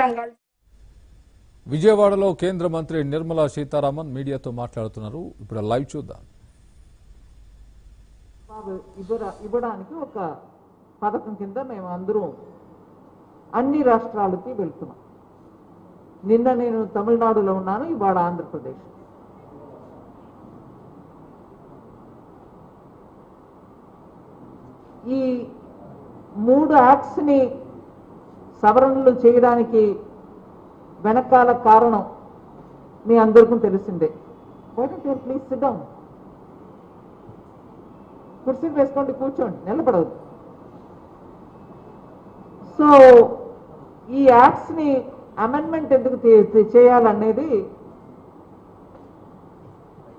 రంగాలు. విజయవాడలో కేంద్ర మంత్రి నిర్మలా సీతారామన్ మీడియాతో మాట్లాడుతున్నారు. ఇప్పుడు లైవ్ చూద్దాం. ఇవ్వడానికి ఒక పథకం కింద మేము అందరం అన్ని రాష్ట్రాలకి వెళ్తున్నాం. నిన్న నేను తమిళనాడులో ఉన్నాను, ఇవాళ ఆంధ్రప్రదేశ్. ఈ 3 యాక్ట్స్ని సవరణలు చేయడానికి వెనకాల కారణం మీ అందరికీ తెలిసిందే. Please SIT down. కుర్చీలు వేసుకోండి, కూర్చోండి, నిలబడవద్దు. సో ఈ యాక్ట్స్ని అమెండ్మెంట్ ఎందుకు చేయాలనేది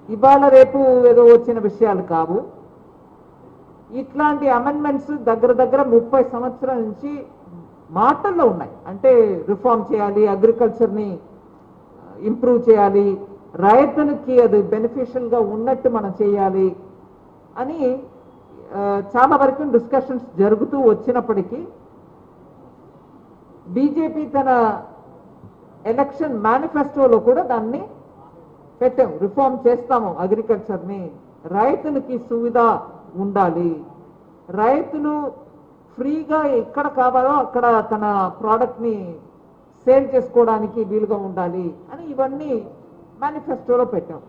ఇవాళ రేపు ఏదో వచ్చిన విషయాలు కావు. ఇట్లాంటి అమెండ్మెంట్స్ దగ్గర 30 సంవత్సరాల నుంచి మాటల్లో ఉన్నాయి. అంటే రిఫార్మ్ చేయాలి, అగ్రికల్చర్ని ఇంప్రూవ్ చేయాలి, రైతులకి అది బెనిఫిషియల్గా ఉన్నట్టు మనం చేయాలి అని చాలా వరకు డిస్కషన్స్ జరుగుతూ వచ్చినప్పటికీ బీజేపీ తన ఎలక్షన్ మేనిఫెస్టోలో కూడా దాన్ని పెట్టాం. రిఫార్మ్ చేస్తాము అగ్రికల్చర్ని, రైతులకి సువిధ ఉండాలి, రైతులు ఫ్రీగా ఎక్కడ కావాలో అక్కడ తన ప్రోడక్ట్ని సేల్ చేసుకోవడానికి వీలుగా ఉండాలి అని ఇవన్నీ మేనిఫెస్టోలో పెట్టాం.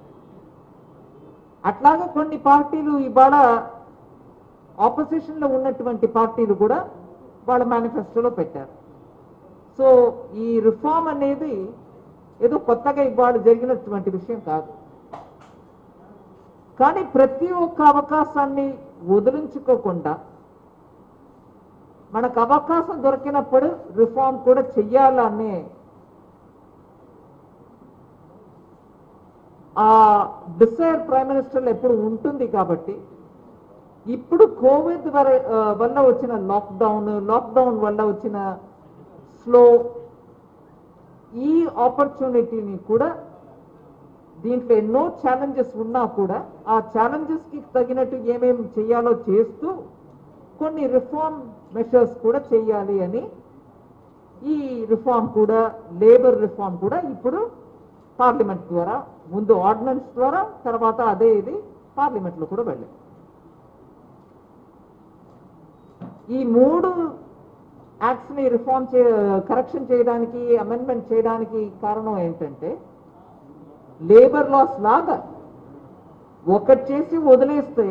అట్లాగే కొన్ని పార్టీలు ఇవాళ ఆపోజిషన్లో ఉన్నటువంటి పార్టీలు కూడా వాళ్ళ మేనిఫెస్టోలో పెట్టారు. సో ఈ రిఫార్మ్ అనేది ఏదో కొత్తగా ఇవాళ జరిగినటువంటి విషయం కాదు. కానీ ప్రతి ఒక్క అవకాశాన్ని వదిలించుకోకుండా మనకు అవకాశం దొరికినప్పుడు రిఫార్మ్ కూడా చెయ్యాలనే ఆ డిసైర్ ప్రైమ్ మినిస్టర్ ఎప్పుడు ఉంటుంది. కాబట్టి ఇప్పుడు కోవిడ్ వల్ల వచ్చిన లాక్డౌన్ వల్ల వచ్చిన స్లో ఈ ఆపర్చునిటీని కూడా దీంట్లో ఎన్నో ఛాలెంజెస్ ఉన్నా కూడా ఆ ఛాలెంజెస్కి తగినట్టు ఏమేమి చేయాలో చేస్తూ కొన్ని రిఫార్మ్ మెషర్స్ కూడా చేయాలి అని ఈ రిఫార్మ్ కూడా లేబర్ రిఫార్మ్ కూడా ఇప్పుడు పార్లమెంట్ ద్వారా, ముందు ఆర్డినెన్స్ ద్వారా, తర్వాత అదే ఇది పార్లమెంట్లో కూడా వెళ్ళాయి. ఈ 3 యాక్ట్స్ని రిఫార్మ్ కరెక్షన్ చేయడానికి, అమెండ్మెంట్ చేయడానికి కారణం ఏంటంటే లేబర్ లాస్ లాగా ఒకటి చేసి వదిలేస్తే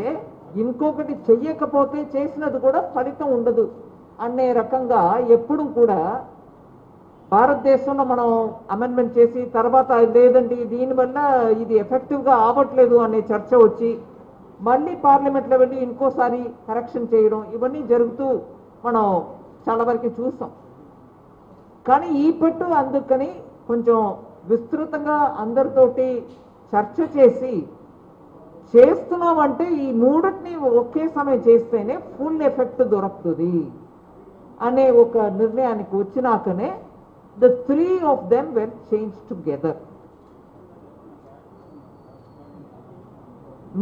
ఇంకొకటి చెయ్యకపోతే చేసినది కూడా ఫలితం ఉండదు అనే రకంగా ఎప్పుడు కూడా భారతదేశంలో మనం అమెండ్మెంట్ చేసి తర్వాత లేదండి దీనివల్ల ఇది ఎఫెక్టివ్గా అవ్వట్లేదు అనే చర్చ వచ్చి మళ్ళీ పార్లమెంట్లో వెళ్ళి ఇంకోసారి కరెక్షన్ చేయడం ఇవన్నీ జరుగుతూ మనం చాలా వరకు చూస్తాం. కానీ ఈ పట్టు అందుకని కొంచెం విస్తృతంగా అందరితోటి చర్చ చేసి చేస్తున్నామంటే ఈ 3ని ఒకే సమయం చేస్తేనే ఫుల్ ఎఫెక్ట్ దొరుకుతుంది అనే ఒక నిర్ణయానికి వచ్చినాకనే the 3 of them were changed together.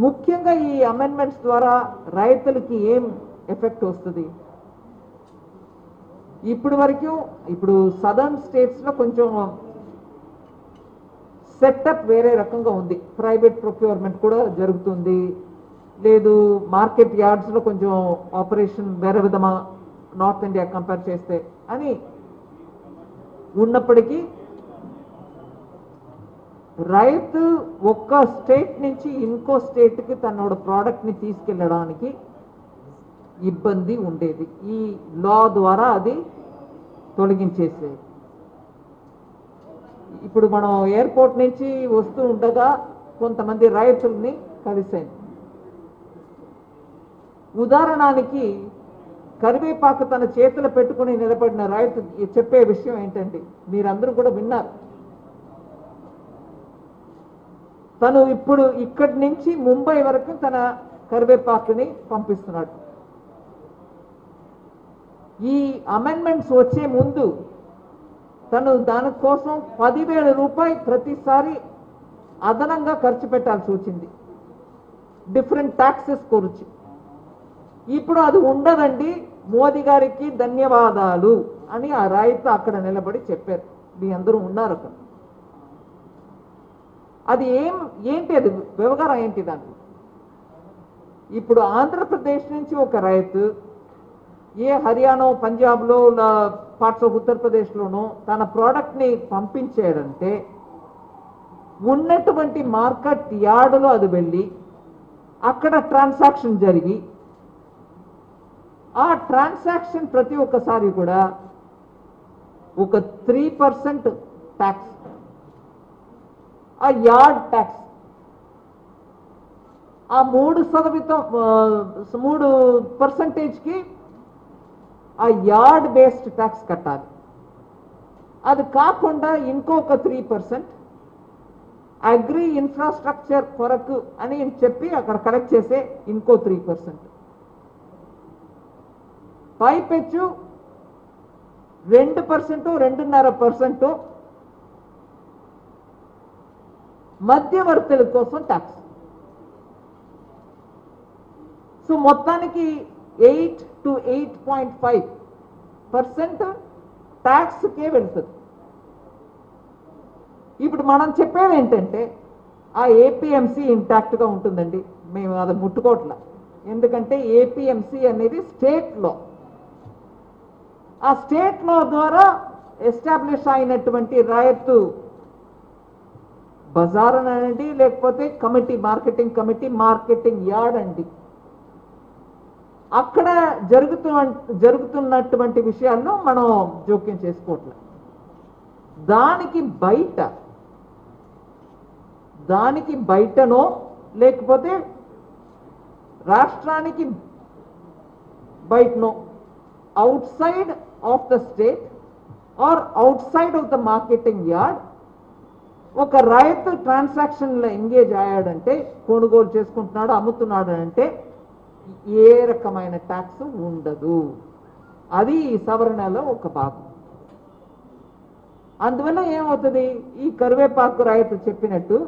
ముఖ్యంగా ఈ అమెండ్మెంట్స్ ద్వారా రైతులకి ఏం ఎఫెక్ట్ వస్తుంది? ఇప్పుడు సదర్న్ స్టేట్స్లో కొంచెం సెటప్ వేరే రకంగా ఉంది. ప్రైవేట్ ప్రొక్యూర్మెంట్ కూడా జరుగుతుంది, లేదు మార్కెట్ యార్డ్స్లో కొంచెం ఆపరేషన్ వేరే విధమా నార్త్ ఇండియా కంపేర్ చేస్తే అని ఉన్నప్పటికీ రైతు ఒక్క స్టేట్ నుంచి ఇంకో స్టేట్కి తన ప్రోడక్ట్ని తీసుకెళ్ళడానికి ఇబ్బంది ఉండేది. ఈ లా ద్వారా అది తొలగించేసేది. ఇప్పుడు మనం ఎయిర్పోర్ట్ నుంచి వస్తూ ఉండగా కొంతమంది రైతుల్ని కలిసాను. ఉదాహరణకి కరివేపాకు తన చేతులు పెట్టుకుని నిలబడిన రైతు చెప్పే విషయం ఏంటంటే మీరందరూ కూడా విన్నారు. తను ఇప్పుడు ఇక్కడి నుంచి ముంబై వరకు తన కరివేపాకుని పంపిస్తున్నాడు. ఈ అమెండ్మెంట్స్ వచ్చే ముందు తను దానికోసం 10,000 రూపాయలు ప్రతిసారి అదనంగా ఖర్చు పెట్టాల్సి వచ్చింది, డిఫరెంట్ ట్యాక్సెస్ గురించి. ఇప్పుడు అది ఉండదండి, మోదీ గారికి ధన్యవాదాలు అని ఆ రైతు అక్కడ నిలబడి చెప్పారు. మీ అందరూ ఉన్నారు అక్కడ. అది ఏంటి అది వ్యవహారం ఏంటి దాన్ని? ఇప్పుడు ఆంధ్రప్రదేశ్ నుంచి ఒక రైతు హర్యానా, పంజాబ్లో, పార్ట్స్ ఆఫ్ ఉత్తరప్రదేశ్లోనూ తన ప్రోడక్ట్ని పంపించాడంటే ఉన్నటువంటి మార్కెట్ యార్డులో అది వెళ్ళి అక్కడ ట్రాన్సాక్షన్ జరిగి ఆ ట్రాన్సాక్షన్ ప్రతి ఒక్కసారి కూడా ఒక 3% ట్యాక్స్, ఆ యార్డ్ ట్యాక్స్, ఆ 3%కి ఆ యార్డ్ బేస్డ్ ట్యాక్స్ కట్టాలి. అది కాకుండా ఇంకొక 3% అగ్రి ఇన్ఫ్రాస్ట్రక్చర్ కొరకు అని చెప్పి అక్కడ కలెక్ట్ చేసే ఇంకో 3%, పైపెచ్చు 2%, 2.5% మధ్యవర్తుల కోసం ట్యాక్స్. సో మొత్తానికి 8 to 8.5% ట్యాక్స్కే వెళ్తుంది. ఇప్పుడు మనం చెప్పేది ఏంటంటే ఆ ఏపీఎంసీ ఇంటాక్ట్గా ఉంటుందండి, మేము అది ముట్టుకోవట్లా. ఎందుకంటే ఏపీఎంసీ అనేది స్టేట్ లా, ఆ స్టేట్ లా ద్వారా ఎస్టాబ్లిష్ అయినటువంటి రైతు బజార్ అనండి, లేకపోతే committee, marketing committee, marketing yard అండి, అక్కడ జరుగుతున్నటువంటి విషయాల్లో మనం జోక్యం చేసుకోవట్లేదు. దానికి బయటనో లేకపోతే రాష్ట్రానికి బయటనో, outside of the state or outside of the marketing yard ఒక రైతు ట్రాన్సాక్షన్లో ఎంగేజ్ అయ్యాడంటే, కొనుగోలు చేసుకుంటున్నాడు, అమ్ముతున్నాడు అంటే ఏ రకమైన ట్యాక్స్ ఉండదు. అది ఈ సవరణలో ఒక భాగం. అందువల్ల ఏమవుతుంది, ఈ కరివేపాకు రైతు చెప్పినట్టు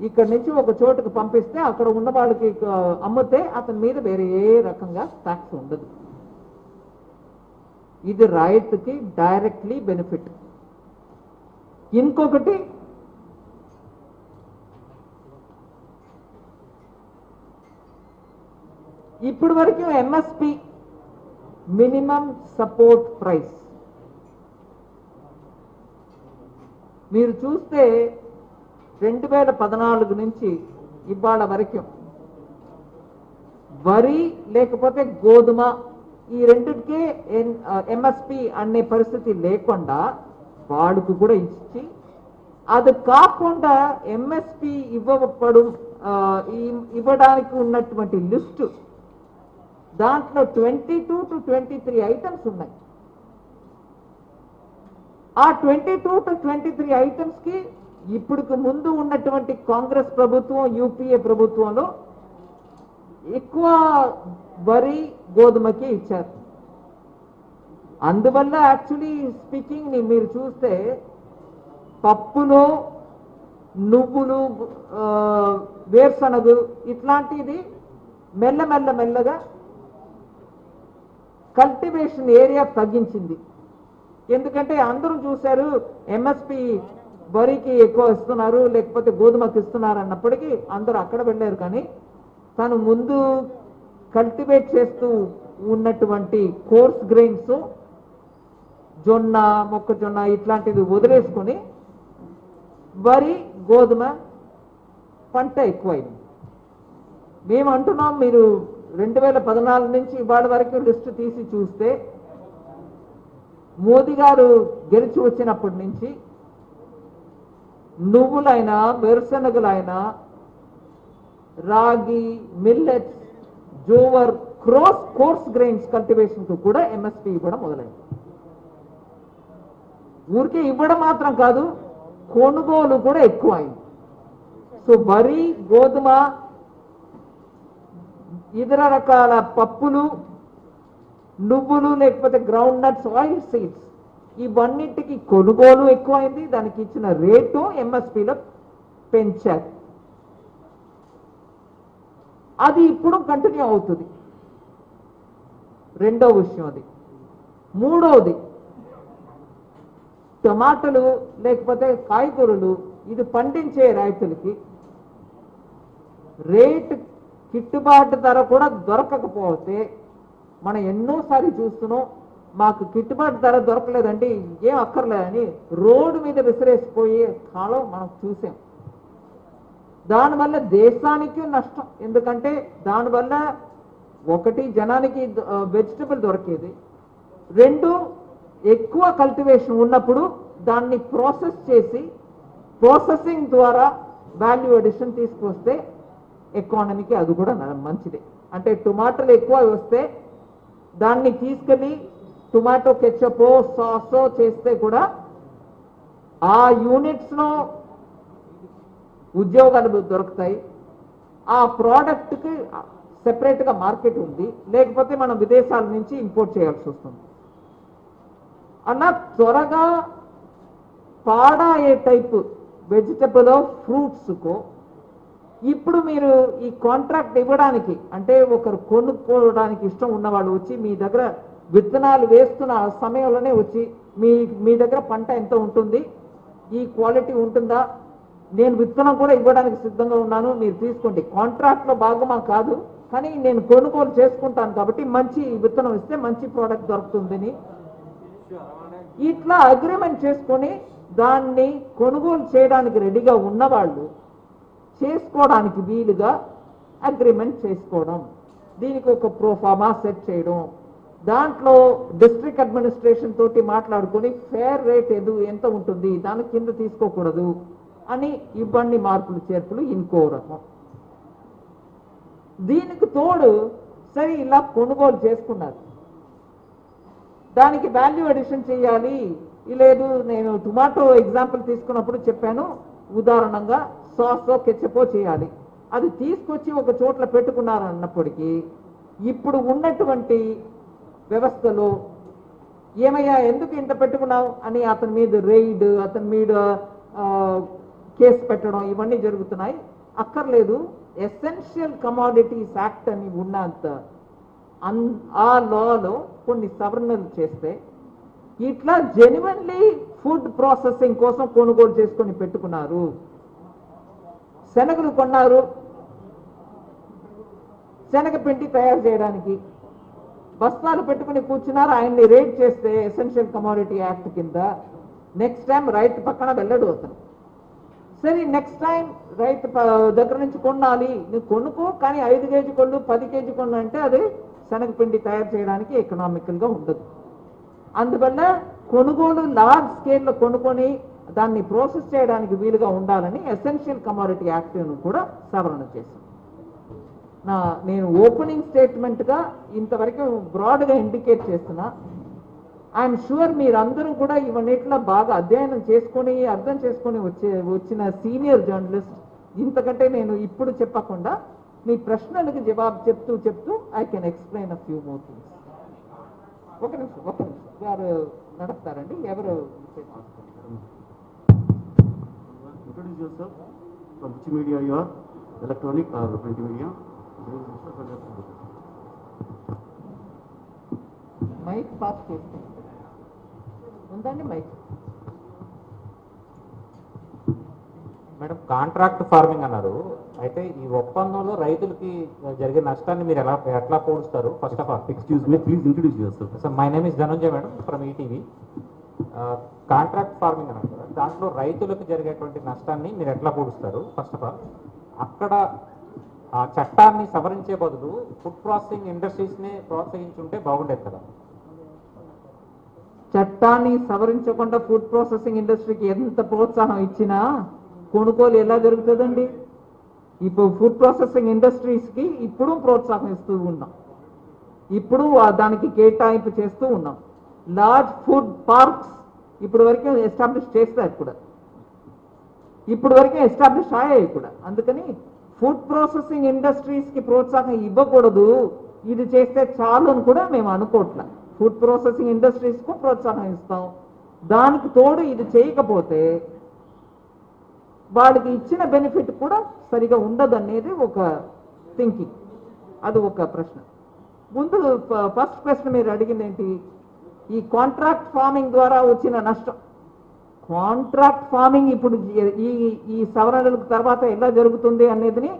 ఇక్కడ నుంచి ఒక చోటుకు పంపిస్తే అక్కడ ఉన్న వాళ్ళకి అమ్మితే అతని మీద వేరే ఏ రకంగా ట్యాక్స్ ఉండదు. ఇది రైతుకి డైరెక్ట్లీ బెనిఫిట్. ఇంకొకటి, ఇప్పటి వరకు ఎంఎస్పి, మినిమం సపోర్ట్ ప్రైస్, మీరు చూస్తే 2014 నుంచి ఇవాళ వరకు వరి లేకపోతే గోధుమ ఈ రెండిటికే ఎంఎస్పి అనే పరిస్థితి లేకుండా వాళ్ళకు కూడా ఇచ్చి, అది కాకుండా ఎంఎస్పి ఇవ్వడానికి ఉన్నటువంటి లిస్టు దాంట్లో 22 to 23 ఐటమ్స్ ఉన్నాయి. ఆ 22 to 23 ఐటమ్స్ కి ఇప్పుడు ముందు ఉన్నటువంటి కాంగ్రెస్ ప్రభుత్వం, యూపీఏ ప్రభుత్వంలో ఎక్కువ వరి, గోధుమకి ఇచ్చారు. అందువల్ల యాక్చువల్లీ స్పీకింగ్ మీరు చూస్తే పప్పులో నువ్వులు, వేరుశనగలు ఇట్లాంటిది మెల్లగా కల్టివేషన్ ఏరియా తగ్గించింది. ఎందుకంటే అందరూ చూశారు ఎంఎస్పి వరికి ఎక్కువ ఇస్తున్నారు లేకపోతే గోధుమకి ఇస్తున్నారు అన్నప్పటికీ అందరూ అక్కడ వెళ్ళారు. కానీ తను ముందు కల్టివేట్ చేస్తూ ఉన్నటువంటి కోర్స్ గ్రెయిన్స్, జొన్న, మొక్కజొన్న ఇట్లాంటివి వదిలేసుకొని వరి, గోధుమ పంట ఎక్కువైంది. మేము అంటున్నాం, మీరు 2014 నుంచి ఇవాళ వరకు లిస్టు తీసి చూస్తే మోదీ గారు గెలిచి వచ్చినప్పటి నుంచి నువ్వులైనా, వేరుశనగలైనా, రాగి, millets, jowar, course grains cultivation కు కూడా ఎంఎస్పి ఇవ్వడం మొదలైంది. ఊరికే ఇవ్వడం మాత్రం కాదు, కొనుగోలు కూడా ఎక్కువ అయింది. సో వరి, గోధుమ, ఇతర రకాల పప్పులు, నువ్వులు లేకపోతే గ్రౌండ్ నట్స్, ఆయిల్ సీడ్స్ ఇవన్నిటికి కొనుగోలు ఎక్కువైంది. దానికి ఇచ్చిన రేటు ఎంఎస్పిలో పెంచారు. అది ఇప్పుడు కంటిన్యూ అవుతుంది. రెండో విషయం అది. మూడవది, టమాటాలు లేకపోతే కాయగూరలు ఇది పండించే రైతులకి రేటు గిట్టుబాటు ధర కూడా దొరకకపోతే మనం ఎన్నోసారి చూస్తున్నాం, మాకు గిట్టుబాటు ధర దొరకలేదండి ఏం అక్కర్లేదని రోడ్డు మీద విసిరేసిపోయే కాలం మనం చూసాం. దానివల్ల దేశానికి నష్టం. ఎందుకంటే దానివల్ల ఒకటి జనానికి వెజిటబుల్ దొరికేది, రెండు ఎక్కువ కల్టివేషన్ ఉన్నప్పుడు దాన్ని ప్రాసెస్ చేసి ప్రాసెసింగ్ ద్వారా వాల్యూ అడిషన్ తీసుకొస్తే ఎకానమీకి అది కూడా మంచిదే. అంటే టొమాటోలు ఎక్కువ వస్తే దాన్ని తీసుకెళ్ళి టొమాటో కెచప్ సాసో చేస్తే కూడా ఆ యూనిట్స్లో ఉద్యోగాలు దొరుకుతాయి, ఆ ప్రోడక్ట్కి సెపరేట్గా మార్కెట్ ఉంది, లేకపోతే మనం విదేశాల నుంచి ఇంపోర్ట్ చేయాల్సి వస్తుంది. అలా త్వరగా పాడయ్యే టైప్ వెజిటబుల్ ఫ్రూట్స్కు ఇప్పుడు మీరు ఈ కాంట్రాక్ట్ ఇవ్వడానికి అంటే ఒకరు కొనుక్కోవడానికి ఇష్టం ఉన్నవాళ్ళు వచ్చి మీ దగ్గర విత్తనాలు వేస్తున్న సమయంలోనే వచ్చి మీ దగ్గర పంట ఎంత ఉంటుంది, ఈ క్వాలిటీ ఉంటుందా, నేను విత్తనం కూడా ఇవ్వడానికి సిద్ధంగా ఉన్నాను, మీరు తీసుకోండి, కాంట్రాక్ట్లో భాగమా కాదు కానీ నేను కొనుగోలు చేసుకుంటాను కాబట్టి మంచి విత్తనం ఇస్తే మంచి ప్రోడక్ట్ దొరుకుతుందని ఇట్లా అగ్రిమెంట్ చేసుకొని దాన్ని కొనుగోలు చేయడానికి రెడీగా ఉన్నవాళ్ళు చేసుకోవడానికి వీలుగా అగ్రిమెంట్ చేసుకోవడం, దీనికి ఒక ప్రోఫార్మా సెట్ చేయడం, దాంట్లో డిస్ట్రిక్ట్ అడ్మినిస్ట్రేషన్ తోటి మాట్లాడుకొని ఫేర్ రేట్ ఎంత ఉంటుంది దాని కింద తీసుకోకూడదు అని ఇబ్బంది మార్పులు చేర్పులు ఇంకో రకం. దీనికి తోడు సరే ఇలా కొనుగోలు చేసుకున్నారు, దానికి వాల్యూ అడిషన్ చేయాలి. లేదు నేను టొమాటో ఎగ్జాంపుల్ తీసుకున్నప్పుడు చెప్పాను, ఉదాహరణంగా సాసో కెచపో చేయాలి, అది తీసుకొచ్చి ఒక చోట్ల పెట్టుకున్నారు అన్నప్పటికీ ఇప్పుడు ఉన్నటువంటి వ్యవస్థలో ఏమయ్యా ఎందుకు ఇంత పెట్టుకున్నావు అని అతని మీద రైడ్, అతని మీద కేసు పెట్టడం ఇవన్నీ జరుగుతున్నాయి. అక్కర్లేదు, ఎసెన్షియల్ కమోడిటీస్ యాక్ట్ అని ఉన్నంత ఆ లాలో కొన్ని సవరణలు చేస్తే ఇట్లా జెన్యున్లీ ఫుడ్ ప్రాసెసింగ్ కోసం కొనుగోలు చేసుకొని పెట్టుకున్నారు. శనగలు కొన్నారు శనగపిండి తయారు చేయడానికి, బస్తాలు పెట్టుకుని కూర్చున్నారు, ఆయన్ని రేట్ చేస్తే ఎసెన్షియల్ కమోడిటీ యాక్ట్ కింద నెక్స్ట్ టైం రైతు పక్కన వెళ్ళడు అతను. సరే నెక్స్ట్ టైం రైతు దగ్గర నుంచి కొనాలి, నువ్వు కొనుక్కో కానీ 5 కేజీ కొళ్ళు 10 కేజీ కొళ్ళు అంటే అది శనగపిండి తయారు చేయడానికి ఎకనామికల్గా ఉండదు. అందువల్ల కొనుగోలు లార్జ్ స్కేల్లో కొనుక్కొని దాన్ని ప్రాసెస్ చేయడానికి వీలుగా ఉండాలని ఎసెన్షియల్ కమోడిటీ యాక్ట్ను కూడా సవరణ చేశాం. నేను ఓపెనింగ్ స్టేట్మెంట్గా ఇంతవరకు బ్రాడ్గా ఇండికేట్ చేస్తున్నా. ఐఎమ్ షూర్ మీరందరూ కూడా ఇవన్నిట్లో బాగా అధ్యయనం చేసుకొని అర్థం చేసుకొని వచ్చిన సీనియర్ జర్నలిస్ట్, ఇంతకంటే నేను ఇప్పుడు చెప్పకుండా మీ ప్రశ్నలకు జవాబు చెప్తూ I can explain a few more things. ఒక నిమిషం వారు నడుపుతారండి. ఎవరు introduce yourself, from which media you are, electronic or print media? Mic pass చేస్తాం ఉందండి మైక్. మేడం, కాంట్రాక్ట్ ఫార్మింగ్ అన్నారు, అయితే ఈ ఒప్పందంలో రైతులకి జరిగే నష్టాన్ని మీరు ఎట్లా పోలుస్తారు? First of all Excuse me, please introduce yourself. Sir, my name is Dhananjay madam from ETV. Contract farming అన్నారు కదా, దాంట్లో రైతులకు జరిగేటువంటి నష్టాన్ని మీరు ఎట్లా పోలుస్తారు? ఫస్ట్ ఆఫ్ ఆల్ అక్కడ ఆ చట్టాన్ని సవరించే బదులు ఫుడ్ ప్రాసెసింగ్ ఇండస్ట్రీస్ని ప్రోత్సహించుంటే బాగుండేది కదా. చట్టాన్ని సవరించకుండా ఫుడ్ ప్రాసెసింగ్ ఇండస్ట్రీకి ఎంత ప్రోత్సాహం ఇచ్చినా కొనుగోలు ఎలా జరుగుతుందండి? ఇప్పుడు ఫుడ్ ప్రాసెసింగ్ ఇండస్ట్రీస్కి ఇప్పుడు ప్రోత్సాహం ఇస్తూ ఉన్నాం, ఇప్పుడు దానికి కేటాయింపు చేస్తూ ఉన్నాం. లార్జ్ ఫుడ్ పార్క్స్ ఇప్పుడు వరకే ఎస్టాబ్లిష్ చేస్తారు కూడా, ఇప్పుడు వరకే ఎస్టాబ్లిష్ అయ్యాయి కూడా. అందుకని ఫుడ్ ప్రాసెసింగ్ ఇండస్ట్రీస్కి ప్రోత్సాహం ఇవ్వకూడదు, ఇది చేస్తే చాలు అని కూడా మేము అనుకోవట్లే. ఫుడ్ ప్రాసెసింగ్ ఇండస్ట్రీస్కు ప్రోత్సాహం ఇస్తాం, దానికి తోడు ఇది చేయకపోతే వాడికి ఇచ్చిన బెనిఫిట్ కూడా సరిగా ఉండదు అనేది ఒక థింకింగ్. అది ఒక ప్రశ్న. ముందు ఫస్ట్ ప్రశ్న మీరు అడిగింది ఏంటి? ఈ కాంట్రాక్ట్ ఫార్మింగ్ ద్వారా వచ్చిన నష్టం. కాంట్రాక్ట్ ఫార్మింగ్ ఇప్పుడు ఈ ఈ సవరణల తర్వాత ఎలా జరుగుతుంది అనేది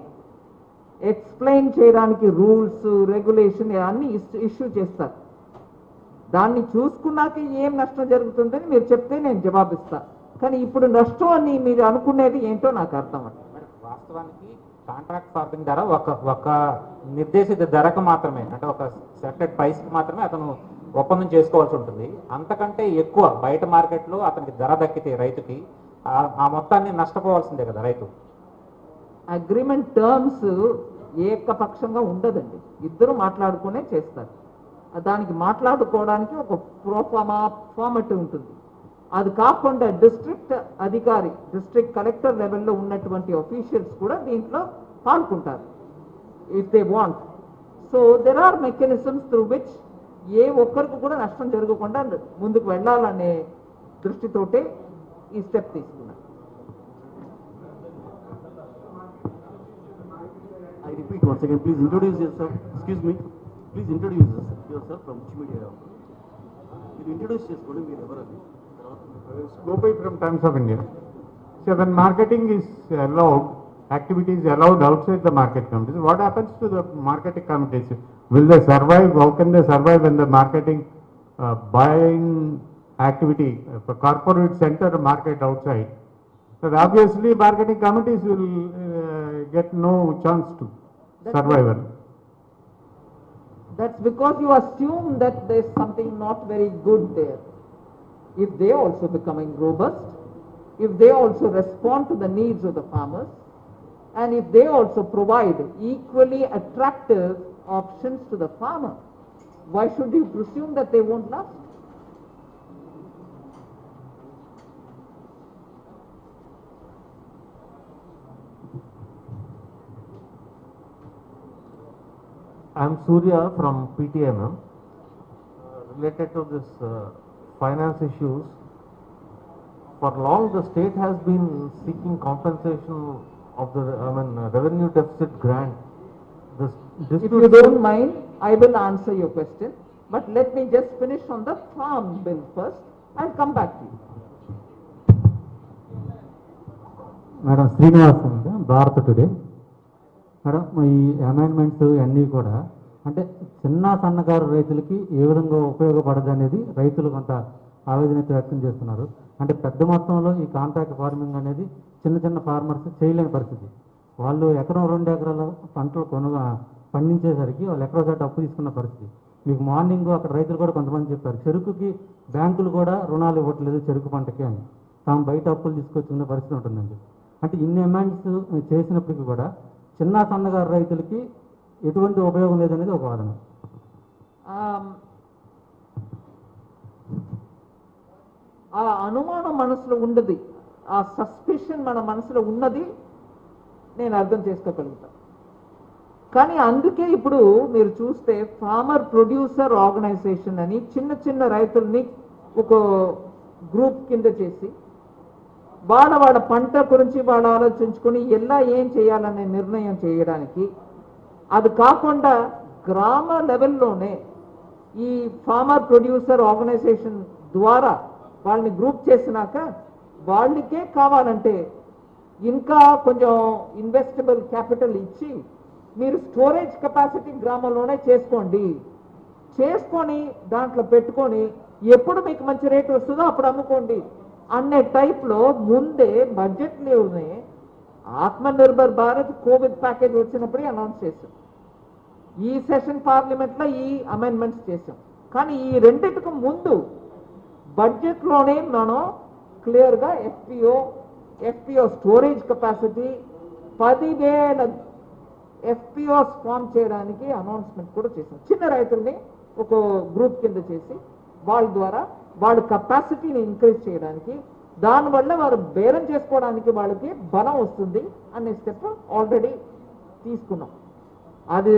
ఎక్స్ప్లెయిన్ చేయడానికి రూల్స్ రెగ్యులేషన్ అన్ని ఇష్యూ చేస్తారు. దాన్ని చూసుకున్నాక ఏం నష్టం జరుగుతుందని మీరు చెప్తే నేను జవాబిస్తా. కానీ ఇప్పుడు నష్టం అని మీరు అనుకునేది ఏంటో నాకు అర్థం అవుతుంది. వాస్తవానికి కాంట్రాక్ట్ ఫార్మింగ్ ధర ఒక నిర్దేశిత ధరకు మాత్రమే, అంటే ఒక సెలెక్టెడ్ ప్రైస్కి మాత్రమే అతను ఒప్పందం చేసుకోవాల్సి ఉంటుంది. అంతకంటే ఎక్కువ బయట మార్కెట్లో అతనికి ధర దక్కితే రైతుకి ఆ మొత్తాన్ని నష్టపోవాల్సిందే కదా రైతు. అగ్రిమెంట్ టర్మ్స్ ఏకపక్షంగా ఉండదండి, ఇద్దరు మాట్లాడుకునే చేస్తారు. దానికి మాట్లాడుకోవడానికి ఒక ఫార్మట్ ఉంటుంది. అది కాకుండా డిస్ట్రిక్ట్ అధికారి డిస్ట్రిక్ట్ కలెక్టర్ లెవెల్లో ఉన్నటువంటి అఫీషియల్స్ కూడా దీంట్లో పాల్గొంటారు if they want. So there are mechanisms through which ఏ ఒక్కరికి కూడా నష్టం జరగకుండా ముందుకు వెళ్ళాలనే దృష్టితోటే ఈ స్టెప్ తీసుకున్నారు. I repeat once again, please introduce yourself. Excuse me. Please introduce yourself from which media. మీరు ఇంట్రొడ్యూస్ చేసుకోండి, మీరు ఎవరని. Gopai from Times of India. So when marketing is allowed, activity is allowed outside the market committees, what happens to the marketing committees? Will they survive? How can they survive when the marketing buying activity for corporate center market outside? So obviously marketing committees will get no chance to survival. That's because you assume that there's something not very good there. If they also becoming robust, if they also respond to the needs of the farmers, and if they also provide equally attractive options to the farmer, why should you presume that they won't last? I am Surya from PTM. Related to this finance issues, for long the state has been seeking compensation of the revenue deficit grant. If you don't mind, I will answer your question, but let me just finish on the farm bill first. I'll come back to you. Madam Srinivasan Bharat today. Madam ఈ amendments అన్నీ కూడా అంటే చిన్న సన్నకారు రైతులకి ఏ విధంగా ఉపయోగపడదు అనేది రైతులు కొంత ఆవేదన వ్యక్తం చేస్తున్నారు. అంటే పెద్ద మొత్తంలో ఈ కాంట్రాక్ట్ ఫార్మింగ్ అనేది చిన్న చిన్న ఫార్మర్స్ చేయలేని పరిస్థితి. వాళ్ళు ఎకరం 2 ఎకరాల పంటలు పండించేసరికి వాళ్ళు ఎక్కడో చోట అప్పు తీసుకున్న పరిస్థితి. మీకు మార్నింగ్ అక్కడ రైతులు కూడా కొంతమంది చెప్పారు చెరుకుకి బ్యాంకులు కూడా రుణాలు ఇవ్వట్లేదు చెరుకు పంటకి అని, తాము బయట అప్పులు తీసుకొచ్చుకునే పరిస్థితి ఉంటుందండి. అంటే ఇన్ని అమెండ్స్ చేసినప్పటికీ కూడా చిన్న సన్నగారు రైతులకి ఎటువంటి ఉపయోగం లేదనేది ఒక వాదన. ఆ అనుమానం మనసులో ఉండదు, ఆ సస్పిషన్ మన మనసులో ఉన్నది నేను అర్థం చేసుకోగలుగుతాను. కానీ అందుకే ఇప్పుడు మీరు చూస్తే ఫార్మర్ ప్రొడ్యూసర్ ఆర్గనైజేషన్ అని చిన్న చిన్న రైతుల్ని ఒక గ్రూప్ కింద చేసి వాళ్ళ పంట గురించి వాళ్ళు ఆలోచించుకొని ఎలా ఏం చేయాలనే నిర్ణయం చేయడానికి, అది కాకుండా గ్రామ లెవెల్లోనే ఈ ఫార్మర్ ప్రొడ్యూసర్ ఆర్గనైజేషన్ ద్వారా వాళ్ళని గ్రూప్ చేసినాక వాళ్ళకే కావాలంటే ఇంకా కొంచెం ఇన్వెస్టబుల్ క్యాపిటల్ ఇచ్చి మీరు స్టోరేజ్ కెపాసిటీ గ్రామంలోనే చేసుకొని దాంట్లో పెట్టుకొని ఎప్పుడు మీకు మంచి రేటు వస్తుందో అప్పుడు అమ్ముకోండి అనే టైప్లో ముందే బడ్జెట్లోనే ఆత్మనిర్భర్ భారత్ కోవిడ్ ప్యాకేజ్ వచ్చినప్పుడే అనౌన్స్ చేశాం. ఈ సెషన్ పార్లమెంట్లో ఈ అమెండ్మెంట్స్ చేశాం. కానీ ఈ రెండింటికి ముందు బడ్జెట్లోనే మనం క్లియర్గా FPO storage capacity 10,000 FPOs form చేయడానికి అనౌన్స్మెంట్ కూడా చేశాం. చిన్న రైతుల్ని ఒక గ్రూప్ కింద చేసి వాళ్ళ ద్వారా వాళ్ళ కెపాసిటీని ఇంక్రీజ్ చేయడానికి, దానివల్ల వారు బేరం చేసుకోవడానికి వాళ్ళకి బలం వస్తుంది అనే స్టెప్ ఆల్రెడీ తీసుకున్నాం. అది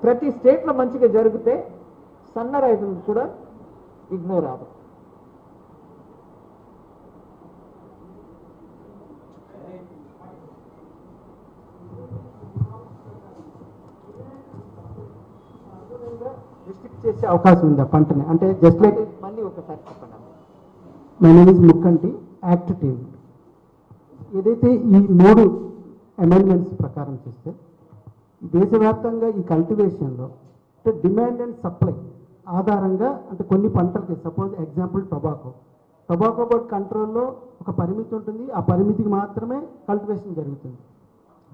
ప్రతి స్టేట్లో మంచిగా జరిగితే సన్న రైతులు కూడా ఇగ్నోర్ అవ్వదు. రిస్ట్రిక్ట్ చేసే అవకాశం ఉందా పంటని? అంటే జస్ట్ లైక్ మళ్ళీ ఒకసారి చెప్పండి. My name is Mukkanti. Act table ఏదైతే ఈ 3 అమెండ్మెంట్స్ ప్రకారం చేస్తే దేశవ్యాప్తంగా ఈ కల్టివేషన్లో అంటే డిమాండ్ అండ్ సప్లై ఆధారంగా అంటే కొన్ని పంటలకి సపోజ్ ఎగ్జాంపుల్ టొబాకో బోర్డ్ కంట్రోల్లో ఒక పరిమితి ఉంటుంది, ఆ పరిమితికి మాత్రమే కల్టివేషన్ జరుగుతుంది.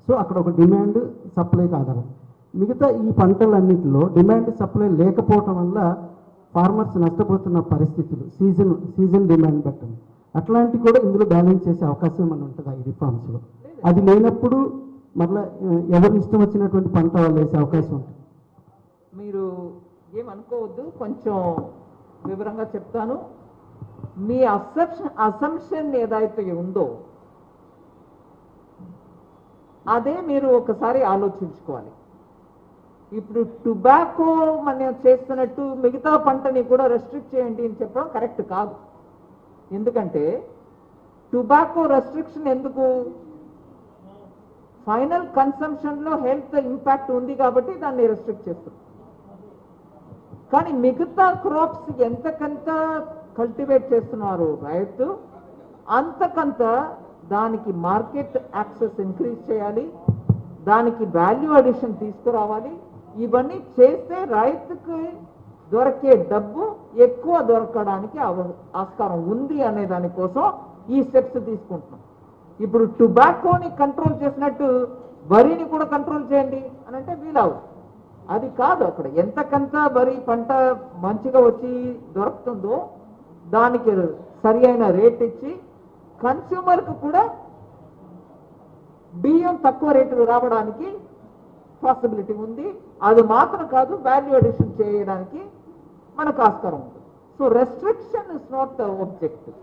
సో అక్కడ ఒక డిమాండ్ సప్లైకి ఆధారం. మిగతా ఈ పంటలన్నింటిలో డిమాండ్ సప్లై లేకపోవటం వల్ల ఫార్మర్స్ నష్టపోతున్న పరిస్థితులు సీజన్ డిమాండ్ బట్టి అట్లాంటివి కూడా ఇందులో బ్యాలెన్స్ చేసే అవకాశం మన ఉంటుంది ఈ రిఫార్మ్స్లో. అది లేనప్పుడు మరలా ఎవరు ఇష్టం వచ్చినటువంటి పంట వాళ్ళు వేసే అవకాశం ఉంటుంది. మీరు ఏమనుకోవద్దు, కొంచెం వివరంగా చెప్తాను. మీ అసంప్షన్ ఏదైతే ఉందో అదే మీరు ఒకసారి ఆలోచించుకోవాలి. ఇప్పుడు టొబాకో మనం చేస్తున్నట్టు మిగతా పంటని కూడా రెస్ట్రిక్ట్ చేయండి అని చెప్పడం కరెక్ట్ కాదు. ఎందుకంటే టొబాకో రెస్ట్రిక్షన్ ఎందుకు? ఫైనల్ కన్సంప్షన్లో హెల్త్ ఇంపాక్ట్ ఉంది కాబట్టి దాన్ని రెస్ట్రిక్ట్ చేస్తుంది. కానీ మిగతా క్రాప్స్ ఎంతకంత కల్టివేట్ చేస్తున్నారు రైతు అంతకంత దానికి మార్కెట్ యాక్సెస్ ఇంక్రీజ్ చేయాలి, దానికి వాల్యూ అడిషన్ తీసుకురావాలి. ఇవన్నీ చేస్తే రైతుకి దొరికే డబ్బు ఎక్కువ దొరకడానికి ఆస్కారం ఉంది అనే దానికోసం ఈ స్టెప్స్ తీసుకుంటున్నాం. ఇప్పుడు టొబాకోని కంట్రోల్ చేసినట్టు వరిని కూడా కంట్రోల్ చేయండి అని అంటే వీలవు. అది కాదు. అక్కడ ఎంతకంత వరి పంట మంచిగా వచ్చి దొరుకుతుందో దానికి సరి అయిన రేట్ ఇచ్చి కన్స్యూమర్కి కూడా బియ్యం తక్కువ రేటు రావడానికి పాసిబిలిటీ ఉంది. అది మాత్రం కాదు, వాల్యూ అడిషన్ చేయడానికి మనకు ఆస్కారం ఉంది. So restriction is not the objective.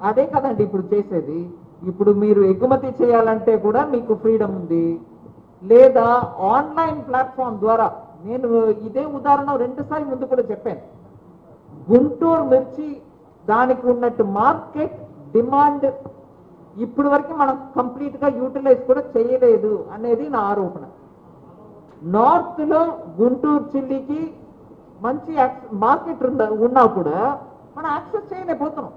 అదే కదండి ఇప్పుడు చేసేది. ఇప్పుడు మీరు ఎగుమతి చేయాలంటే కూడా మీకు ఫ్రీడమ్ ఉంది, లేదా ఆన్లైన్ ప్లాట్ఫామ్ ద్వారా. నేను ఇదే ఉదాహరణ 2 సార్లు ముందు కూడా చెప్పాను. గుంటూరు మిర్చి దానికి ఉన్నట్టు మార్కెట్ డిమాండ్ ఇప్పటి వరకు మనం కంప్లీట్గా యూటిలైజ్ కూడా చేయలేదు అనేది నా ఆరోపణ. నార్త్లో గుంటూరు చిల్లీకి మంచి మార్కెట్ ఉన్నా కూడా మనం యాక్సెస్ చేయలేకపోతున్నాం.